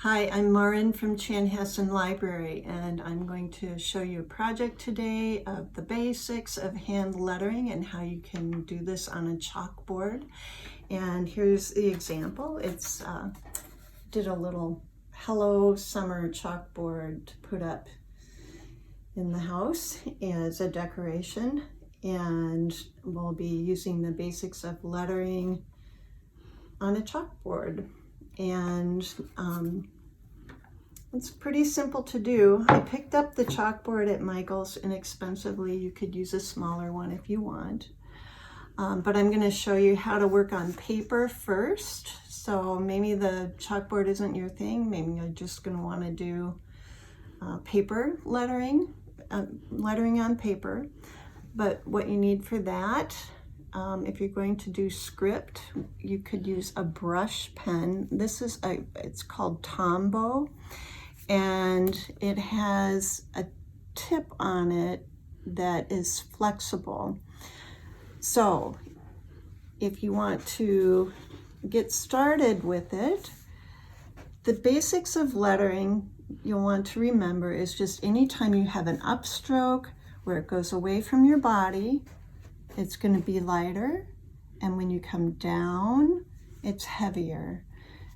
Hi, I'm Maren from Chanhassen Library, and I'm going to show you a project today of the basics of hand lettering and how you can do this on a chalkboard. And here's the example. It's did a little Hello Summer chalkboard to put up in the house as a decoration, and we'll be using the basics of lettering on a chalkboard. And it's pretty simple to do. I picked up the chalkboard at Michael's inexpensively. You could use a smaller one if you want. But I'm going to show you how to work on paper first. So maybe the chalkboard isn't your thing. Maybe you're just going to want to do paper lettering, lettering on paper. But what you need for that, if you're going to do script, you could use a brush pen. This is it's called Tombow, and it has a tip on it that is flexible. So if you want to get started with it, the basics of lettering you'll want to remember is just anytime you have an upstroke where it goes away from your body, it's going to be lighter, and when you come down, it's heavier.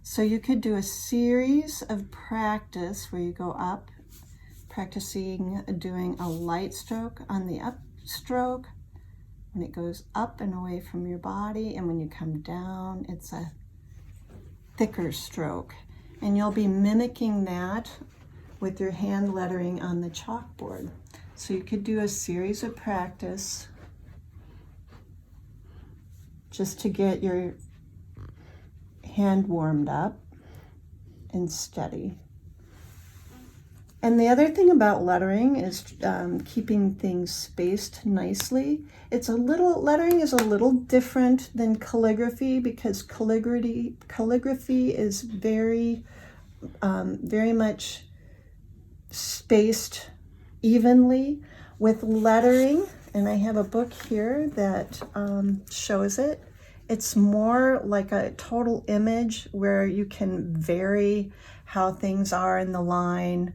So you could do a series of practice where you go up, practicing doing a light stroke on the upstroke, when it goes up and away from your body, and when you come down, it's a thicker stroke. And you'll be mimicking that with your hand lettering on the chalkboard. So you could do a series of practice just to get your hand warmed up and steady. And the other thing about lettering is keeping things spaced nicely. Lettering is a little different than calligraphy, because calligraphy is very much spaced evenly. With lettering, and I have a book here that shows it, it's more like a total image where you can vary how things are in the line.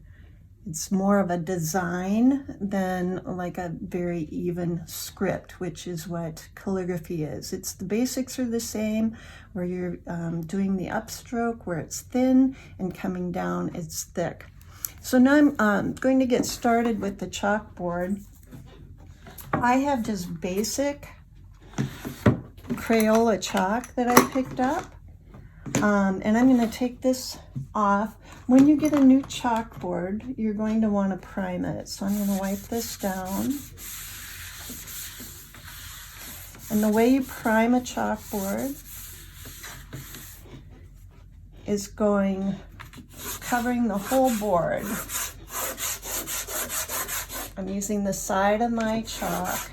It's more of a design than like a very even script, which is what calligraphy is. It's the basics are the same, where you're doing the upstroke where it's thin, and coming down it's thick. So now I'm going to get started with the chalkboard. I have just basic Crayola chalk that I picked up, and I'm going to take this off. When you get a new chalkboard, you're going to want to prime it. So I'm going to wipe this down. And the way you prime a chalkboard is covering the whole board. I'm using the side of my chalk,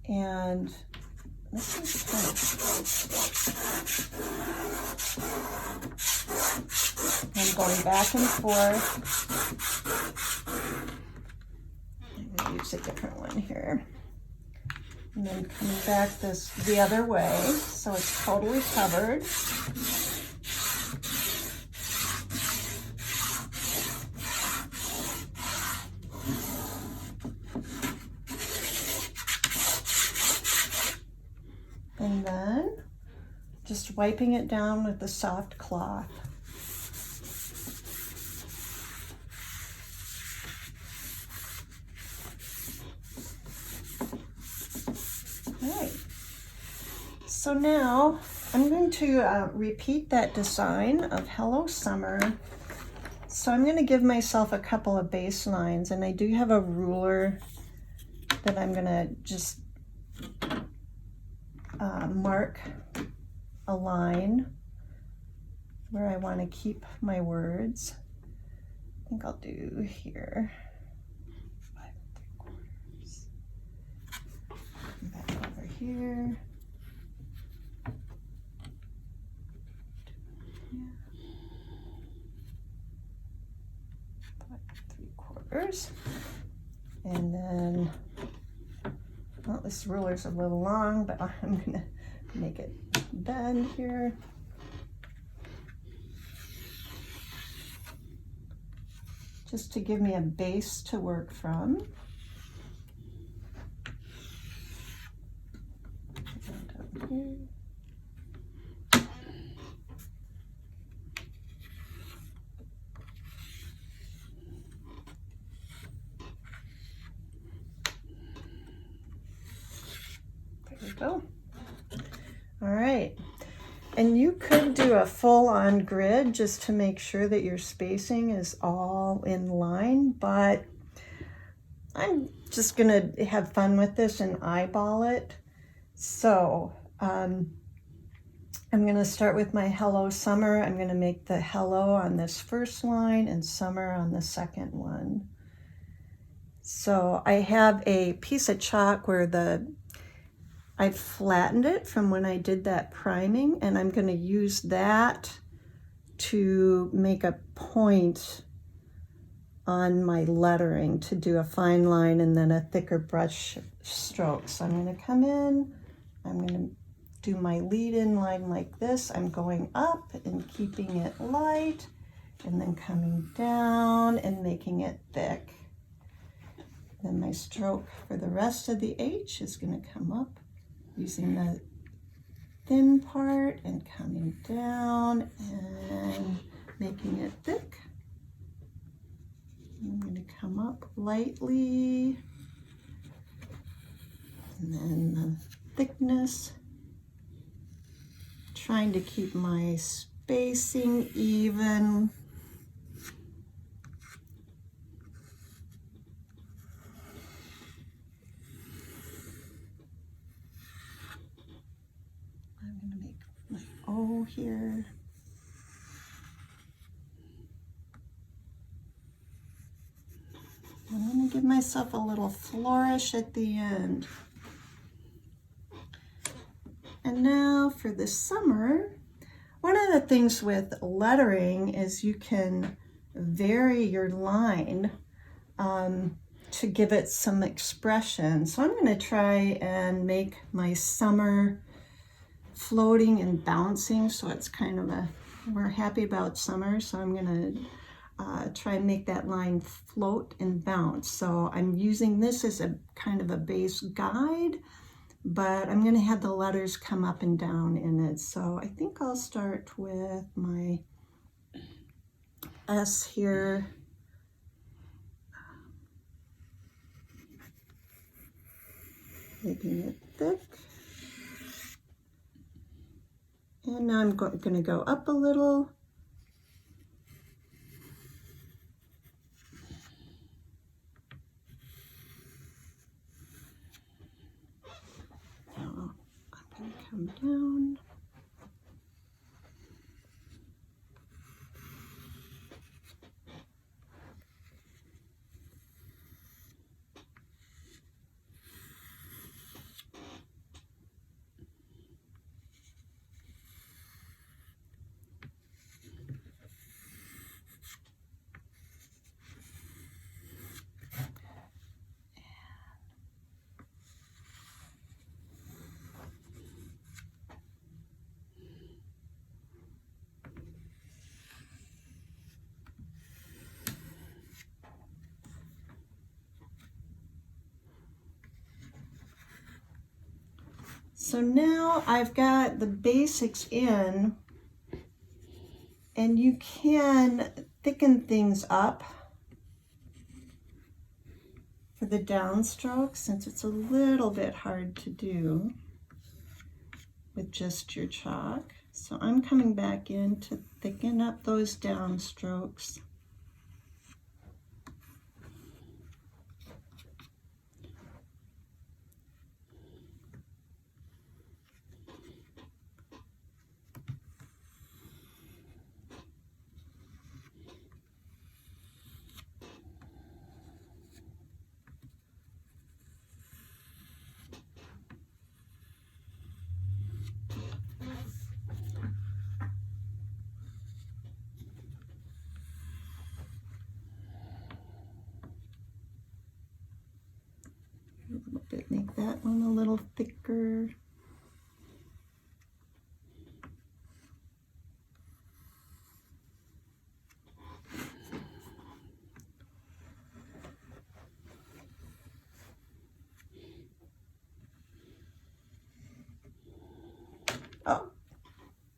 and this is I'm going back and forth. I'm going to use a different one here. And then coming back the other way, so it's totally covered. And then just wiping it down with the soft cloth. All right. So now I'm going to repeat that design of Hello Summer. So I'm going to give myself a couple of baselines, and I do have a ruler that I'm going to just mark a line where I want to keep my words. I think I'll do here 5 3/4. Back over here. 5 3/4. And then, well, this ruler's a little long, but I'm gonna make it bend here. Just to give me a base to work from. There we go. All right. And you could do a full-on grid just to make sure that your spacing is all in line, but I'm just gonna have fun with this and eyeball it. So I'm gonna start with my hello summer. I'm gonna make the hello on this first line and summer on the second one. So I have a piece of chalk where I flattened it from when I did that priming, and I'm going to use that to make a point on my lettering to do a fine line and then a thicker brush stroke. So I'm going to come in, I'm going to do my lead-in line like this. I'm going up and keeping it light, and then coming down and making it thick. Then my stroke for the rest of the H is going to come up using the thin part and coming down and making it thick. I'm going to come up lightly, and then the thickness, trying to keep my spacing even. O here. I'm going to give myself a little flourish at the end. And now for the summer, one of the things with lettering is you can vary your line to give it some expression. So I'm going to try and make my summer floating and bouncing, so it's kind of we're happy about summer, so I'm gonna try and make that line float and bounce. So I'm using this as a kind of a base guide, but I'm gonna have the letters come up and down in it. So I think I'll start with my S here. Making it thick. And now I'm going to go up a little. Now I'm going to come down. So now I've got the basics in, and you can thicken things up for the downstroke, since it's a little bit hard to do with just your chalk. So I'm coming back in to thicken up those downstrokes. A little bit, make that one a little thicker. Oh,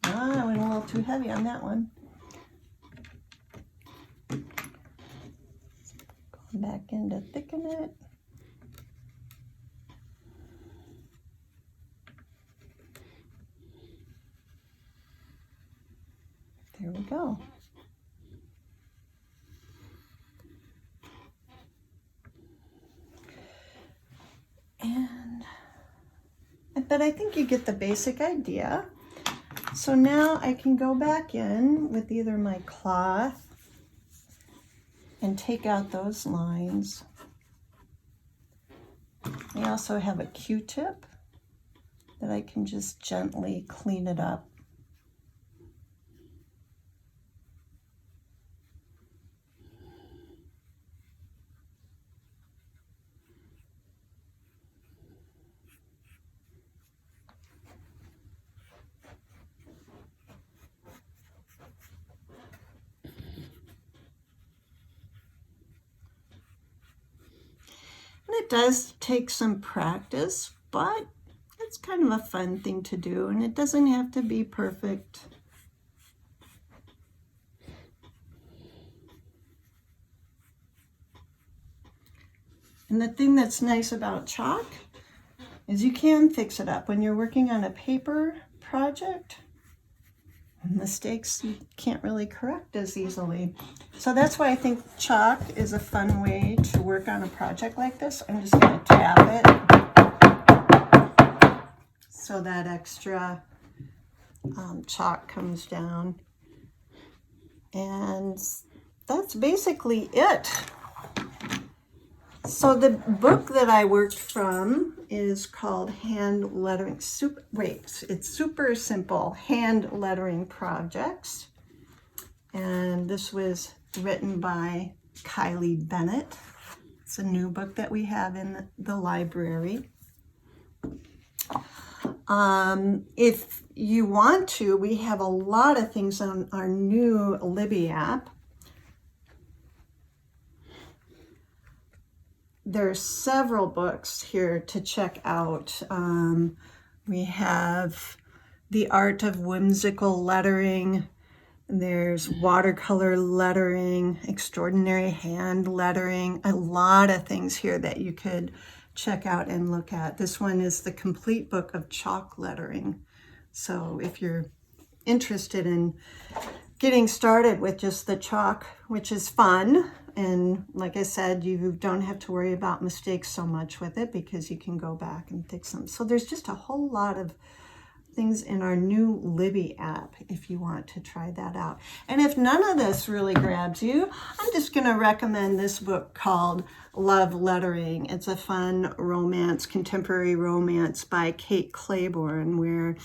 I went a little too heavy on that one. Going back in to thicken it. There we go. But I think you get the basic idea. So now I can go back in with either my cloth and take out those lines. I also have a Q-tip that I can just gently clean it up. It does take some practice, but it's kind of a fun thing to do, and it doesn't have to be perfect. And the thing that's nice about chalk is you can fix it up. When you're working on a paper project, mistakes you can't really correct as easily. So that's why I think chalk is a fun way to work on a project like this. I'm just going to tap it so that extra chalk comes down. And that's basically it. So the book that I worked from is called Hand Lettering. It's Super Simple Hand Lettering Projects. And this was written by Kylie Bennett. It's a new book that we have in the library. If you want to, we have a lot of things on our new Libby app. There's several books here to check out. We have The Art of Whimsical Lettering. There's watercolor lettering, extraordinary hand lettering, a lot of things here that you could check out and look at. This one is the complete book of chalk lettering. So if you're interested in getting started with just the chalk, which is fun, and like I said, you don't have to worry about mistakes so much with it because you can go back and fix them. So there's just a whole lot of things in our new Libby app if you want to try that out. And if none of this really grabs you, I'm just going to recommend this book called Love Lettering. It's a fun romance, contemporary romance by Kate Claiborne, where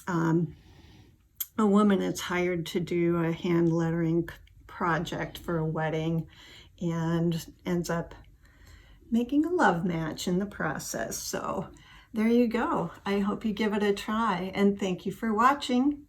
a woman is hired to do a hand lettering project for a wedding and ends up making a love match in the process. So there you go. I hope you give it a try, and thank you for watching.